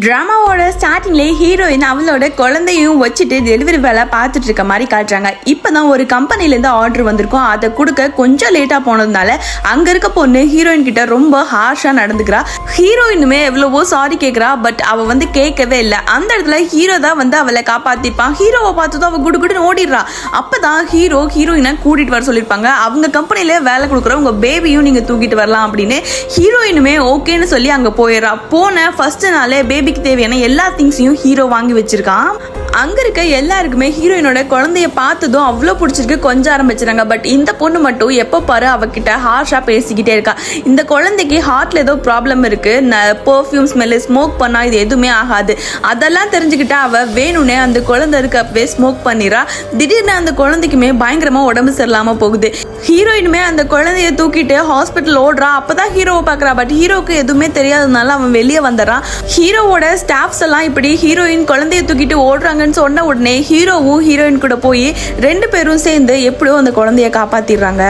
டிராமாவோட ஸ்டார்டிங்லேயே ஹீரோயின் அவளோட குழந்தையும் வச்சுட்டு டெலிவரி வேலை பார்த்துட்டு இருக்க மாதிரி காட்டுறாங்க. இப்போதான் ஒரு கம்பெனிலேருந்து ஆர்டர் வந்திருக்கும். அதை கொடுக்க கொஞ்சம் லேட்டாக போனதுனால அங்கே இருக்க பொண்ணு ஹீரோயின் கிட்ட ரொம்ப ஹார்ஷாக நடந்துக்கிறா. ஹீரோயினுமே எவ்வளவோ சாரி கேட்குறா. பட் அவள் வந்து கேட்கவே இல்லை. அந்த இடத்துல ஹீரோ தான் வந்து அவளை காப்பாற்றிப்பான். ஹீரோவை பார்த்ததும் அவள் குடுன்னு ஓடிடுறா. அப்போ தான் ஹீரோயினை கூட்டிகிட்டு வர சொல்லியிருப்பாங்க. அவங்க கம்பெனிலே வேலை கொடுக்குற உங்கள் பேபியும் நீங்கள் தூக்கிட்டு வரலாம் அப்படின்னு ஹீரோயினுமே ஓகேன்னு சொல்லி அங்கே போயிடுறா. போன ஃபர்ஸ்ட் நாளே பேபிக்கு தேவையான எல்லா திங்ஸையும் ஹீரோ வாங்கி வச்சிருக்கான். அங்க இருக்க எல்லாருக்குமே ஹீரோயினோட குழந்தைய பார்த்ததும் அவ்வளோ பிடிச்சிருக்கு, கொஞ்சம் ஆரம்பிச்சிருங்க. பட் இந்த பொண்ணு மட்டும் எப்போ பாரு அவகிட்ட ஹார்ஷா பேசிக்கிட்டே இருக்கா. இந்த குழந்தைக்கு ஹார்ட்ல ஏதோ ப்ராப்ளம் இருக்கு, பெர்ஃப்யூம் ஸ்மெல்லு, ஸ்மோக் பண்ணா இது எதுவுமே ஆகாது. அதெல்லாம் தெரிஞ்சுக்கிட்டா அவ வேணும்னே அந்த குழந்தை இருக்கப்பவே ஸ்மோக் பண்ணிடுறா. திடீர்னு அந்த குழந்தைக்குமே பயங்கரமா உடம்பு சரியில்லாம போகுது. ஹீரோயினுமே அந்த குழந்தைய தூக்கிட்டு ஹாஸ்பிட்டல் ஓடுறா. அப்பதான் ஹீரோவை பாக்குறா. பட் ஹீரோக்கு எதுவுமே தெரியாததுனால அவன் வெளியே வந்துடுறான். ஹீரோவோட ஸ்டாஃப்ஸ் எல்லாம் இப்படி ஹீரோயின் குழந்தைய தூக்கிட்டு ஓடுறாங்கன்னு சொன்ன உடனே ஹீரோவும் ஹீரோயின் கூட போய் 2 பேரும் சேர்ந்து எப்படியோ அந்த குழந்தைய காப்பாத்திடுறாங்க.